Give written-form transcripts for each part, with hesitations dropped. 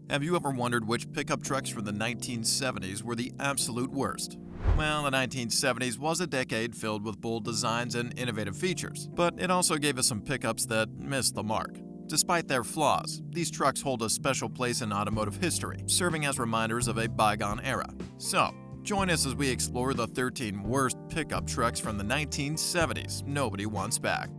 Have you ever wondered which pickup trucks from the 1970s were the absolute worst? Well, the 1970s was a decade filled with bold designs and innovative features, but it also gave us some pickups that missed the mark. Despite their flaws, these trucks hold a special place in automotive history, serving as reminders of a bygone era. So, join us as we explore the 13 worst pickup trucks from the 1970s nobody wants back.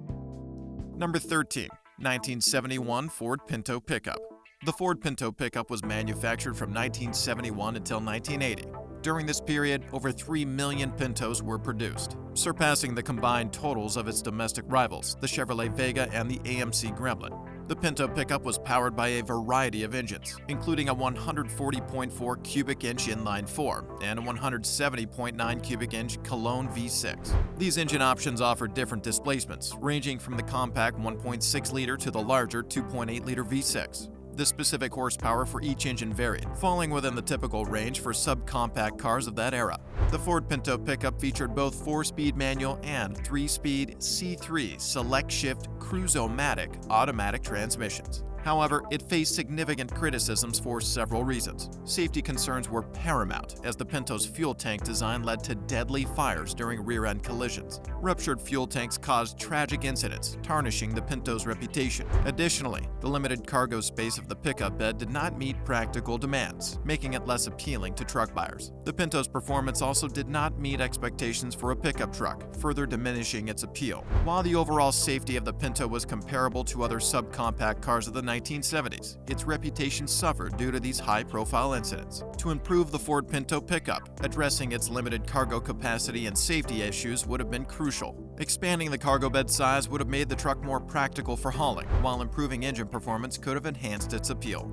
Number 13. 1971 Ford Pinto Pickup. The Ford Pinto pickup was manufactured from 1971 until 1980. During this period, over 3 million Pintos were produced, surpassing the combined totals of its domestic rivals, the Chevrolet Vega and the AMC Gremlin. The Pinto pickup was powered by a variety of engines, including a 140.4 cubic inch inline 4 and a 170.9 cubic inch Cologne V6. These engine options offered different displacements, ranging from the compact 1.6 liter to the larger 2.8 liter V6. The specific horsepower for each engine varied, falling within the typical range for subcompact cars of that era. The Ford Pinto pickup featured both 4-speed manual and 3-speed C3 Select Shift Cruise-O-Matic automatic transmissions. However, it faced significant criticisms for several reasons. Safety concerns were paramount, as the Pinto's fuel tank design led to deadly fires during rear-end collisions. Ruptured fuel tanks caused tragic incidents, tarnishing the Pinto's reputation. Additionally, the limited cargo space of the pickup bed did not meet practical demands, making it less appealing to truck buyers. The Pinto's performance also did not meet expectations for a pickup truck, further diminishing its appeal. While the overall safety of the Pinto was comparable to other subcompact cars of the 1970s, its reputation suffered due to these high-profile incidents. To improve the Ford Pinto pickup, addressing its limited cargo capacity and safety issues would have been crucial. Expanding the cargo bed size would have made the truck more practical for hauling, while improving engine performance could have enhanced its appeal.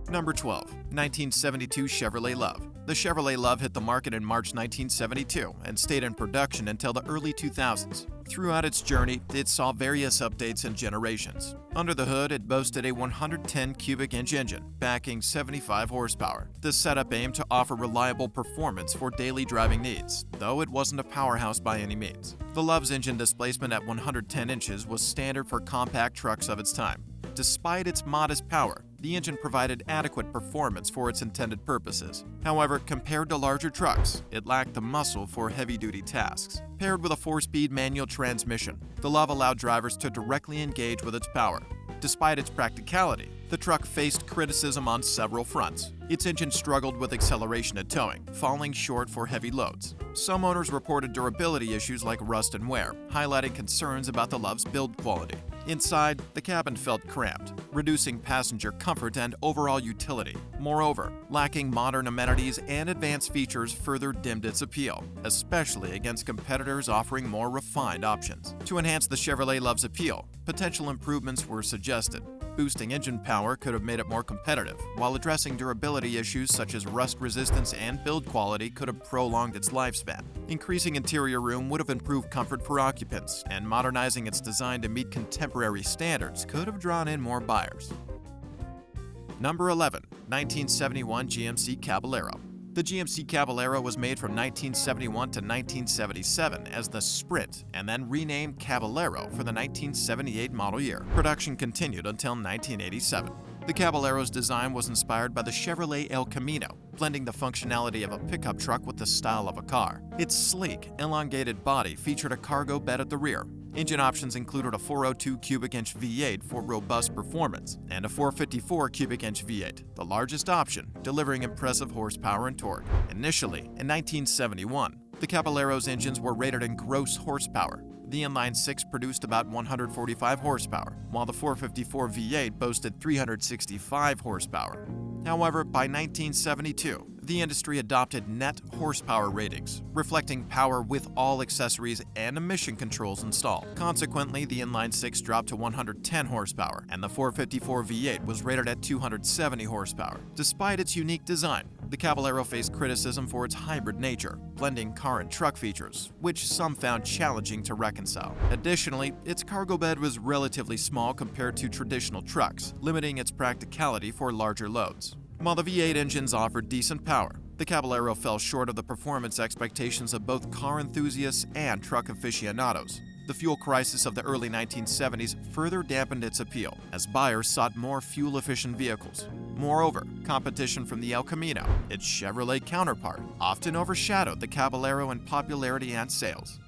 Number 12. 1972 Chevrolet Love. The Chevrolet Love hit the market in March 1972 and stayed in production until the early 2000s. Throughout its journey, it saw various updates and generations. Under the hood, it boasted a 110 cubic inch engine, packing 75 horsepower. This setup aimed to offer reliable performance for daily driving needs, though it wasn't a powerhouse by any means. The Love's engine displacement at 110 inches was standard for compact trucks of its time. Despite its modest power, the engine provided adequate performance for its intended purposes. However, compared to larger trucks, it lacked the muscle for heavy-duty tasks. Paired with a 4-speed manual transmission, the Love allowed drivers to directly engage with its power. Despite its practicality, the truck faced criticism on several fronts. Its engine struggled with acceleration and towing, falling short for heavy loads. Some owners reported durability issues like rust and wear, highlighting concerns about the Love's build quality. Inside, the cabin felt cramped, reducing passenger comfort and overall utility. Moreover, lacking modern amenities and advanced features further dimmed its appeal, especially against competitors offering more refined options. To enhance the Chevrolet Love's appeal, potential improvements were suggested. Boosting engine power could have made it more competitive, while addressing durability issues such as rust resistance and build quality could have prolonged its lifespan. Increasing interior room would have improved comfort for occupants, and modernizing its design to meet contemporary standards could have drawn in more buyers. Number 11. 1971 GMC Caballero. The GMC Caballero was made from 1971 to 1977 as the Sprint and then renamed Caballero for the 1978 model year. Production continued until 1987. The Caballero's design was inspired by the Chevrolet El Camino, blending the functionality of a pickup truck with the style of a car. Its sleek, elongated body featured a cargo bed at the rear. Engine options included a 402 cubic inch V8 for robust performance and a 454 cubic inch V8, the largest option, delivering impressive horsepower and torque. Initially, in 1971, the Caballero's engines were rated in gross horsepower. The inline 6 produced about 145 horsepower, while the 454 V8 boasted 365 horsepower. However, by 1972, the industry adopted net horsepower ratings, reflecting power with all accessories and emission controls installed. Consequently, the inline 6 dropped to 110 horsepower, and the 454 V8 was rated at 270 horsepower. Despite its unique design, the Caballero faced criticism for its hybrid nature, blending car and truck features, which some found challenging to reconcile. Additionally, its cargo bed was relatively small compared to traditional trucks, limiting its practicality for larger loads. While the V8 engines offered decent power, the Caballero fell short of the performance expectations of both car enthusiasts and truck aficionados. The fuel crisis of the early 1970s further dampened its appeal, as buyers sought more fuel-efficient vehicles. Moreover, competition from the El Camino, its Chevrolet counterpart, often overshadowed the Caballero in popularity and sales.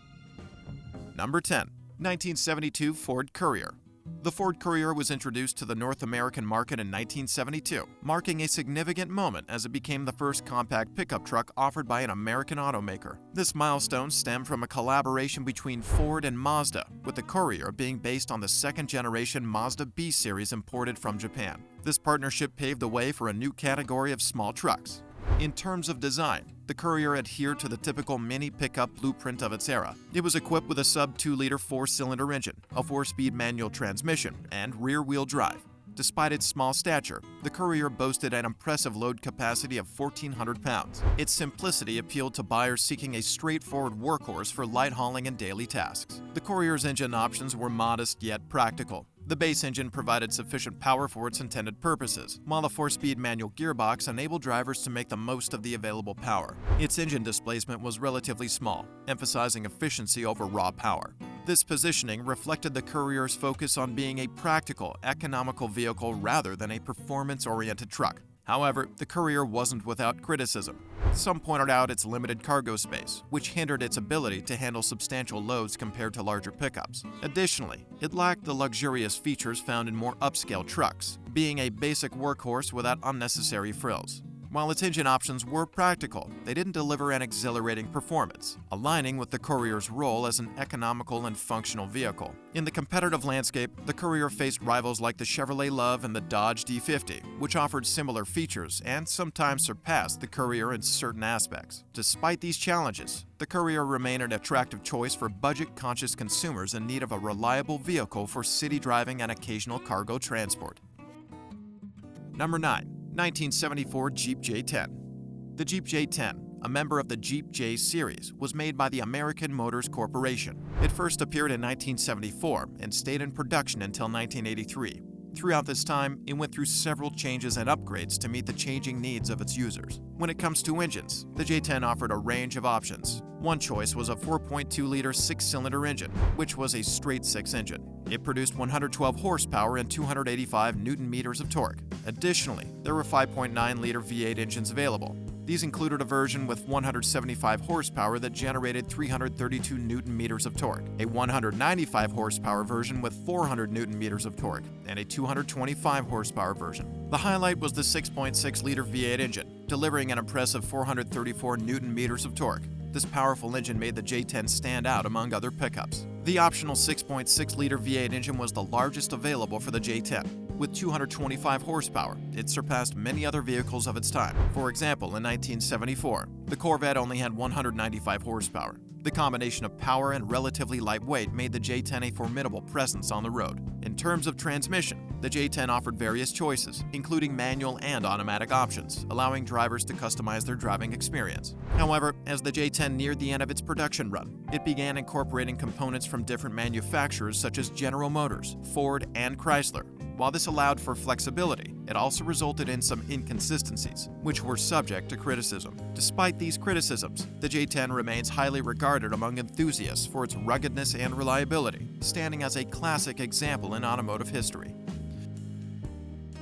Number 10. 1972 Ford Courier. The Ford Courier was introduced to the North American market in 1972, marking a significant moment as it became the first compact pickup truck offered by an American automaker. This milestone stemmed from a collaboration between Ford and Mazda, with the Courier being based on the second-generation Mazda B series imported from Japan. This partnership paved the way for a new category of small trucks. In terms of design, the Courier adhered to the typical mini pickup blueprint of its era. It was equipped with a sub-2-liter 4-cylinder engine, a 4-speed manual transmission, and rear-wheel drive. Despite its small stature, the Courier boasted an impressive load capacity of 1,400 pounds. Its simplicity appealed to buyers seeking a straightforward workhorse for light hauling and daily tasks. The Courier's engine options were modest yet practical. The base engine provided sufficient power for its intended purposes, while the 4-speed manual gearbox enabled drivers to make the most of the available power. Its engine displacement was relatively small, emphasizing efficiency over raw power. This positioning reflected the Courier's focus on being a practical, economical vehicle rather than a performance-oriented truck. However, the Courier wasn't without criticism. Some pointed out its limited cargo space, which hindered its ability to handle substantial loads compared to larger pickups. Additionally, it lacked the luxurious features found in more upscale trucks, being a basic workhorse without unnecessary frills. While its engine options were practical, they didn't deliver an exhilarating performance, aligning with the Courier's role as an economical and functional vehicle. In the competitive landscape, the Courier faced rivals like the Chevrolet Love and the Dodge D50, which offered similar features and sometimes surpassed the Courier in certain aspects. Despite these challenges, the Courier remained an attractive choice for budget-conscious consumers in need of a reliable vehicle for city driving and occasional cargo transport. Number 9. 1974 Jeep J10. The Jeep J10, a member of the Jeep J series, was made by the American Motors Corporation. It first appeared in 1974 and stayed in production until 1983. Throughout this time, it went through several changes and upgrades to meet the changing needs of its users. When it comes to engines, the J10 offered a range of options. One choice was a 4.2-liter 6-cylinder engine, which was a straight-six engine. It produced 112 horsepower and 285 newton-meters of torque. Additionally, there were 5.9-liter V8 engines available. These included a version with 175 horsepower that generated 332 newton-meters of torque, a 195 horsepower version with 400 newton-meters of torque, and a 225 horsepower version. The highlight was the 6.6-liter V8 engine, delivering an impressive 434 newton-meters of torque. This powerful engine made the J10 stand out among other pickups. The optional 6.6-liter V8 engine was the largest available for the J10. With 225 horsepower, it surpassed many other vehicles of its time. For example, in 1974, the Corvette only had 195 horsepower. The combination of power and relatively light weight made the J10 a formidable presence on the road. In terms of transmission, the J10 offered various choices, including manual and automatic options, allowing drivers to customize their driving experience. However, as the J10 neared the end of its production run, it began incorporating components from different manufacturers such as General Motors, Ford, and Chrysler. While this allowed for flexibility, it also resulted in some inconsistencies, which were subject to criticism. Despite these criticisms, the J10 remains highly regarded among enthusiasts for its ruggedness and reliability, standing as a classic example in automotive history.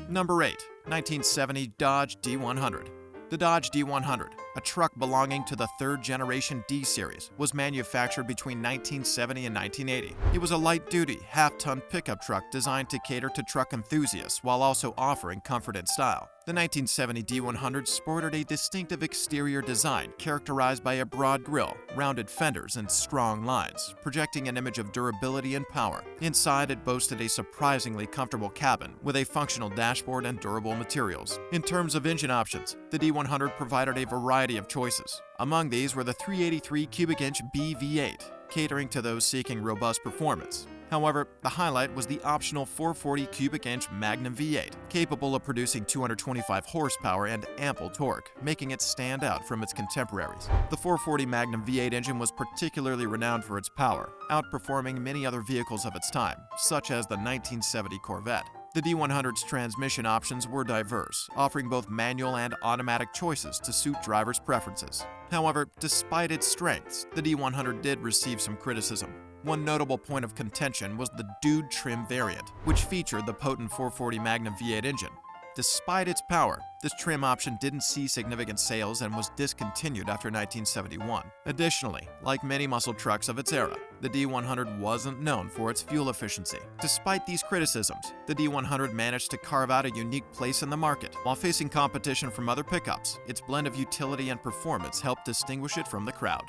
Number 8. 1970 Dodge D100. The Dodge D100, a truck belonging to the third-generation D series, was manufactured between 1970 and 1980. It was a light-duty, half-ton pickup truck designed to cater to truck enthusiasts while also offering comfort and style. The 1970 D100 sported a distinctive exterior design characterized by a broad grille, rounded fenders, and strong lines, projecting an image of durability and power. Inside, it boasted a surprisingly comfortable cabin with a functional dashboard and durable materials. In terms of engine options, the D100 provided a variety of choices. Among these were the 383 cubic inch BV8, catering to those seeking robust performance. However, the highlight was the optional 440 cubic inch Magnum V8, capable of producing 225 horsepower and ample torque, making it stand out from its contemporaries. The 440 Magnum V8 engine was particularly renowned for its power, outperforming many other vehicles of its time, such as the 1970 Corvette. The D100's transmission options were diverse, offering both manual and automatic choices to suit drivers' preferences. However, despite its strengths, the D100 did receive some criticism. One notable point of contention was the Dude trim variant, which featured the potent 440 Magnum V8 engine. Despite its power, this trim option didn't see significant sales and was discontinued after 1971. Additionally, like many muscle trucks of its era, the D100 wasn't known for its fuel efficiency. Despite these criticisms, the D100 managed to carve out a unique place in the market. While facing competition from other pickups, its blend of utility and performance helped distinguish it from the crowd.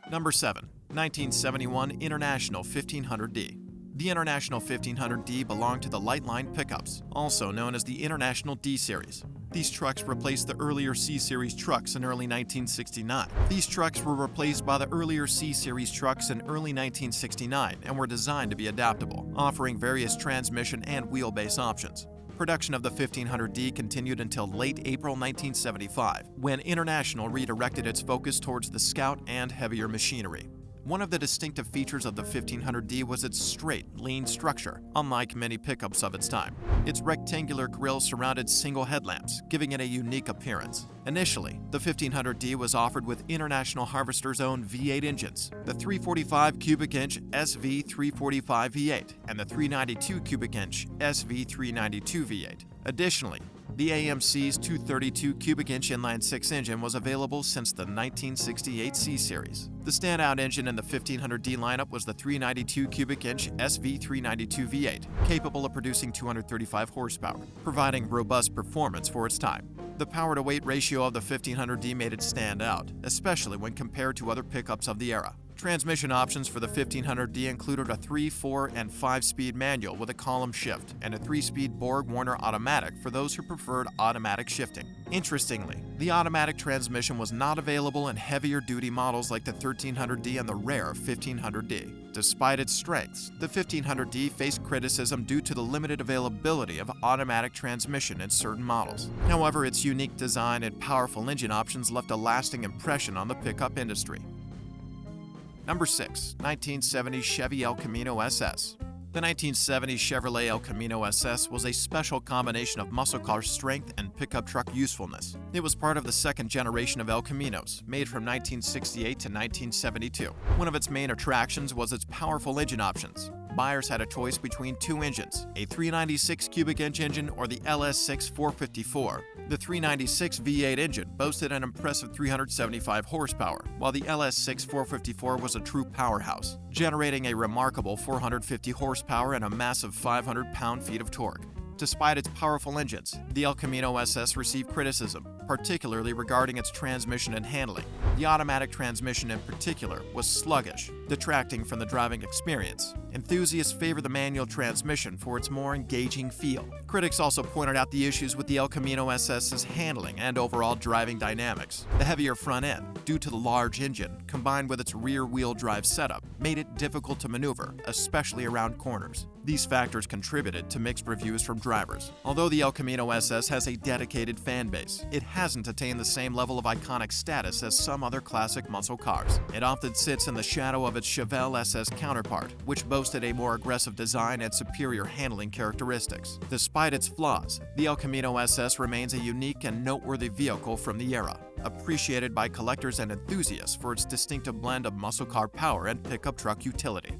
Number 7. 1971 International 1500D. The International 1500D belonged to the light line pickups, also known as the International D Series. These trucks replaced the earlier C Series trucks in early 1969. These trucks were replaced by the earlier C Series trucks in early 1969 and were designed to be adaptable, offering various transmission and wheelbase options. Production of the 1500D continued until late April 1975, when International redirected its focus towards the Scout and heavier machinery. One of the distinctive features of the 1500D was its straight, lean structure, unlike many pickups of its time. Its rectangular grille surrounded single headlamps, giving it a unique appearance. Initially, the 1500D was offered with International Harvester's own V8 engines, the 345 cubic inch SV345 V8 and the 392 cubic inch SV392 V8. Additionally, the AMC's 232 cubic inch inline-six engine was available since the 1968 C Series. The standout engine in the 1500D lineup was the 392 cubic inch SV392 V8, capable of producing 235 horsepower, providing robust performance for its time. The power-to-weight ratio of the 1500D made it stand out, especially when compared to other pickups of the era. Transmission options for the 1500D included a 3, 4, and 5-speed manual with a column shift, and a 3-speed Borg-Warner automatic for those who preferred automatic shifting. Interestingly, the automatic transmission was not available in heavier-duty models like the 1300D and the rare 1500D. Despite its strengths, the 1500D faced criticism due to the limited availability of automatic transmission in certain models. However, its unique design and powerful engine options left a lasting impression on the pickup industry. Number 6. 1970 Chevy El Camino SS. The 1970 Chevrolet El Camino SS was a special combination of muscle car strength and pickup truck usefulness. It was part of the second generation of El Caminos, made from 1968 to 1972. One of its main attractions was its powerful engine options. Buyers had a choice between two engines, a 396 cubic inch engine or the LS6 454. The 396 V8 engine boasted an impressive 375 horsepower, while the LS6 454 was a true powerhouse, generating a remarkable 450 horsepower and a massive 500 pound-feet of torque. Despite its powerful engines, the El Camino SS received criticism, particularly regarding its transmission and handling. The automatic transmission in particular was sluggish, detracting from the driving experience. Enthusiasts favor the manual transmission for its more engaging feel. Critics also pointed out the issues with the El Camino SS's handling and overall driving dynamics. The heavier front end, due to the large engine, combined with its rear-wheel drive setup, made it difficult to maneuver, especially around corners. These factors contributed to mixed reviews from drivers. Although the El Camino SS has a dedicated fan base, it hasn't attained the same level of iconic status as some other classic muscle cars. It often sits in the shadow of its Chevelle SS counterpart, which boasted a more aggressive design and superior handling characteristics. Despite its flaws, the El Camino SS remains a unique and noteworthy vehicle from the era, appreciated by collectors and enthusiasts for its distinctive blend of muscle car power and pickup truck utility.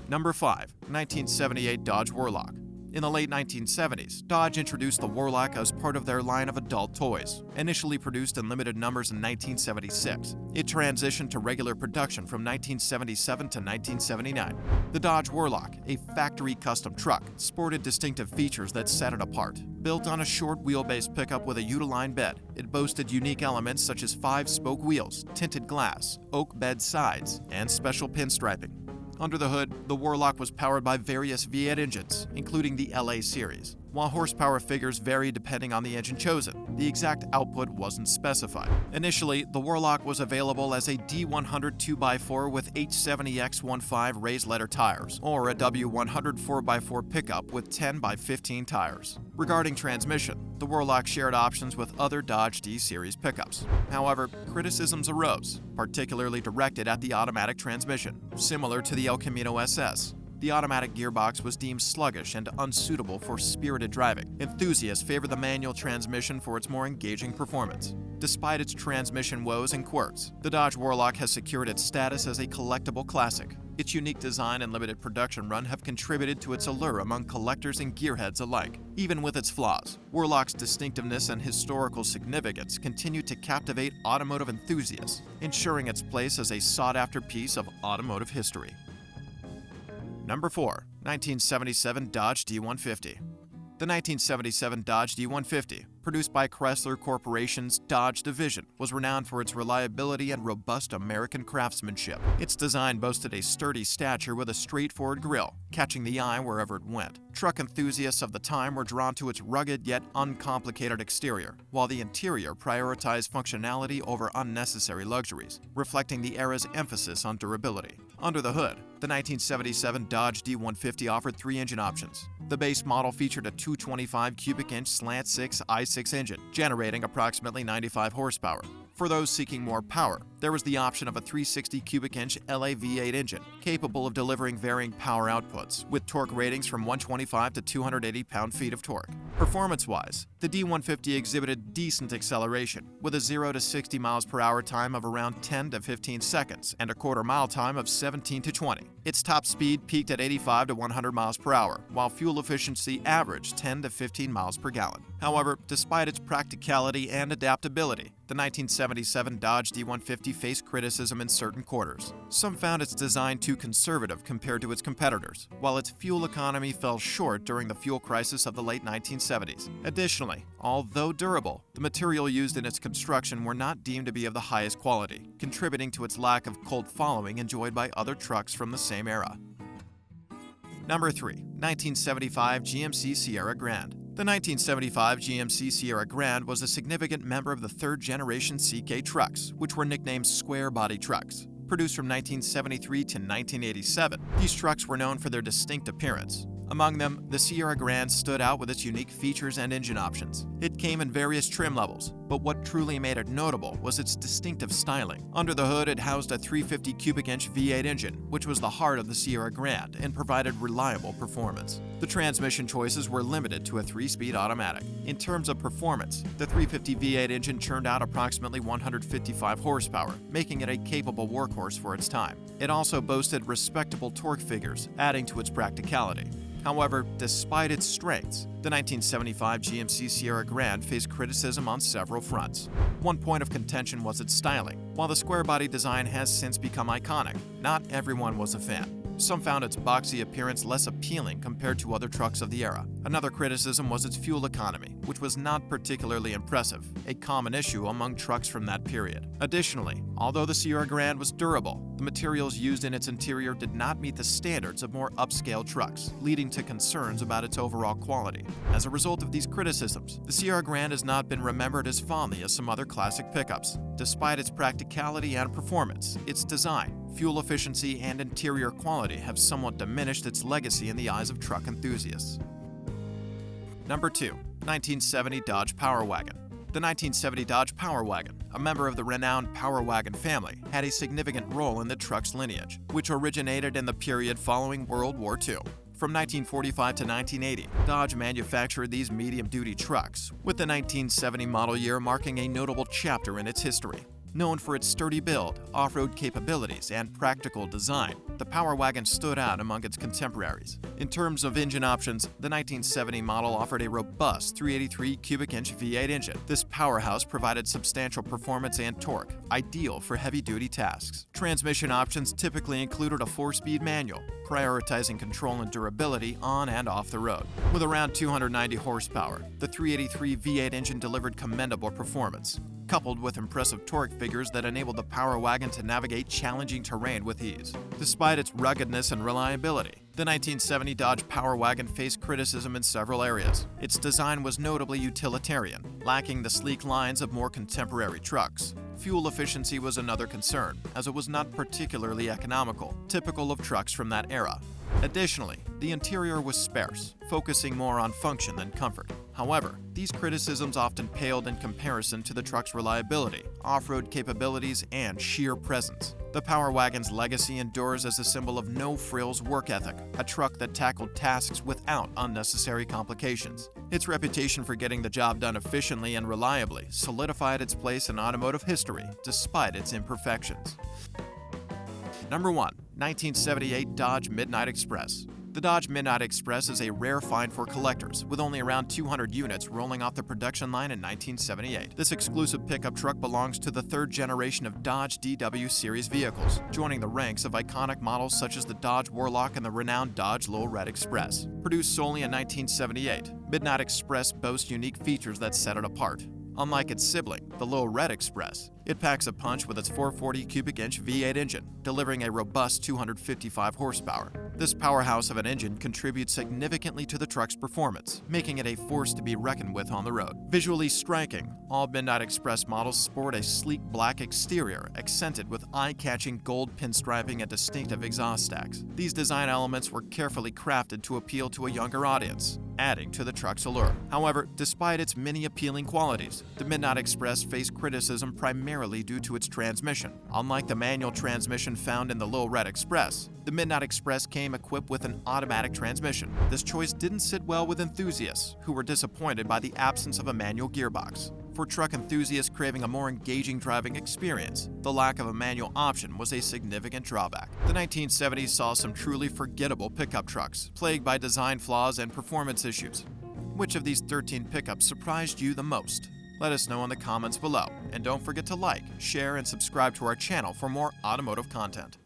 Number 5. 1978 Dodge Warlock. In the late 1970s, Dodge introduced the Warlock as part of their line of adult toys. Initially produced in limited numbers in 1976, it transitioned to regular production from 1977 to 1979. The Dodge Warlock, a factory custom truck, sported distinctive features that set it apart. Built on a short wheelbase pickup with a Utilline bed, it boasted unique elements such as 5-spoke wheels, tinted glass, oak bed sides, and special pinstriping. Under the hood, the Warlock was powered by various V8 engines, including the LA series. While horsepower figures varied depending on the engine chosen, the exact output wasn't specified. Initially, the Warlock was available as a D100 2x4 with H70X15 raised letter tires, or a W100 4x4 pickup with 10x15 tires. Regarding transmission, the Warlock shared options with other Dodge D-Series pickups. However, criticisms arose, particularly directed at the automatic transmission, similar to the El Camino SS. The automatic gearbox was deemed sluggish and unsuitable for spirited driving. Enthusiasts favored the manual transmission for its more engaging performance. Despite its transmission woes and quirks, the Dodge Warlock has secured its status as a collectible classic. Its unique design and limited production run have contributed to its allure among collectors and gearheads alike. Even with its flaws, Warlock's distinctiveness and historical significance continue to captivate automotive enthusiasts, ensuring its place as a sought-after piece of automotive history. Number 4. 1977 Dodge D150. The 1977 Dodge D150, produced by Chrysler Corporation's Dodge division, was renowned for its reliability and robust American craftsmanship. Its design boasted a sturdy stature with a straightforward grille, catching the eye wherever it went. Truck enthusiasts of the time were drawn to its rugged yet uncomplicated exterior, while the interior prioritized functionality over unnecessary luxuries, reflecting the era's emphasis on durability. Under the hood, the 1977 Dodge D150 offered 3 engine options. The base model featured a 225 cubic inch slant 6 i6 engine, generating approximately 95 horsepower. For those seeking more power, there was the option of a 360 cubic inch LA V8 engine, capable of delivering varying power outputs, with torque ratings from 125 to 280 pound-feet of torque. Performance-wise, the D150 exhibited decent acceleration, with a 0 to 60 miles per hour time of around 10 to 15 seconds and a quarter-mile time of 17 to 20. Its top speed peaked at 85 to 100 miles per hour, while fuel efficiency averaged 10 to 15 miles per gallon. However, despite its practicality and adaptability, the 1977 Dodge D150 faced criticism in certain quarters. Some found its design too conservative compared to its competitors, while its fuel economy fell short during the fuel crisis of the late 1970s. Additionally, although durable, the material used in its construction were not deemed to be of the highest quality, contributing to its lack of cult following enjoyed by other trucks from the same era. Number 3. 1975 GMC Sierra Grand. The 1975 GMC Sierra Grand was a significant member of the third-generation CK trucks, which were nicknamed square-body trucks. Produced from 1973 to 1987, these trucks were known for their distinct appearance. Among them, the Sierra Grand stood out with its unique features and engine options. It came in various trim levels, but what truly made it notable was its distinctive styling. Under the hood, it housed a 350 cubic inch V8 engine, which was the heart of the Sierra Grand and provided reliable performance. The transmission choices were limited to a 3-speed automatic. In terms of performance, the 350 V8 engine churned out approximately 155 horsepower, making it a capable workhorse for its time. It also boasted respectable torque figures, adding to its practicality. However, despite its strengths, the 1975 GMC Sierra Grand faced criticism on several fronts. One point of contention was its styling. While the square-body design has since become iconic, not everyone was a fan. Some found its boxy appearance less appealing compared to other trucks of the era. Another criticism was its fuel economy, which was not particularly impressive, a common issue among trucks from that period. Additionally, although the Sierra Grand was durable, the materials used in its interior did not meet the standards of more upscale trucks, leading to concerns about its overall quality. As a result of these criticisms, the Sierra Grand has not been remembered as fondly as some other classic pickups. Despite its practicality and performance, its design, fuel efficiency, and interior quality have somewhat diminished its legacy in the eyes of truck enthusiasts. Number 2. 1970 Dodge Power Wagon. The 1970 Dodge Power Wagon, a member of the renowned Power Wagon family, had a significant role in the truck's lineage, which originated in the period following World War II. From 1945 to 1980, Dodge manufactured these medium-duty trucks, with the 1970 model year marking a notable chapter in its history. Known for its sturdy build, off-road capabilities, and practical design, the Power Wagon stood out among its contemporaries. In terms of engine options, the 1970 model offered a robust 383 cubic inch V8 engine. This powerhouse provided substantial performance and torque, ideal for heavy-duty tasks. Transmission options typically included a 4-speed manual, prioritizing control and durability on and off the road. With around 290 horsepower, the 383 V8 engine delivered commendable performance, coupled with impressive torque figures that enabled the Power Wagon to navigate challenging terrain with ease. Despite its ruggedness and reliability, the 1970 Dodge Power Wagon faced criticism in several areas. Its design was notably utilitarian, lacking the sleek lines of more contemporary trucks. Fuel efficiency was another concern, as it was not particularly economical, typical of trucks from that era. Additionally, the interior was sparse, focusing more on function than comfort. However, these criticisms often paled in comparison to the truck's reliability, off-road capabilities, and sheer presence. The Power Wagon's legacy endures as a symbol of no-frills work ethic, a truck that tackled tasks without unnecessary complications. Its reputation for getting the job done efficiently and reliably solidified its place in automotive history despite its imperfections. Number 1. 1978 Dodge Midnight Express. The Dodge Midnight Express is a rare find for collectors, with only around 200 units rolling off the production line in 1978. This exclusive pickup truck belongs to the third generation of Dodge DW Series vehicles, joining the ranks of iconic models such as the Dodge Warlock and the renowned Dodge Lowell Red Express. Produced solely in 1978, Midnight Express boasts unique features that set it apart. Unlike its sibling, the Lowell Red Express, it packs a punch with its 440 cubic inch V8 engine, delivering a robust 255 horsepower. This powerhouse of an engine contributes significantly to the truck's performance, making it a force to be reckoned with on the road. Visually striking, all Midnight Express models sport a sleek black exterior accented with eye-catching gold pinstriping and distinctive exhaust stacks. These design elements were carefully crafted to appeal to a younger audience, adding to the truck's allure. However, despite its many appealing qualities, the Midnight Express faced criticism primarily due to its transmission. Unlike the manual transmission found in the Lowell Red Express, the Midnight Express came equipped with an automatic transmission. This choice didn't sit well with enthusiasts, who were disappointed by the absence of a manual gearbox. For truck enthusiasts craving a more engaging driving experience, the lack of a manual option was a significant drawback. The 1970s saw some truly forgettable pickup trucks, plagued by design flaws and performance issues. Which of these 13 pickups surprised you the most? Let us know in the comments below, and don't forget to like, share, and subscribe to our channel for more automotive content.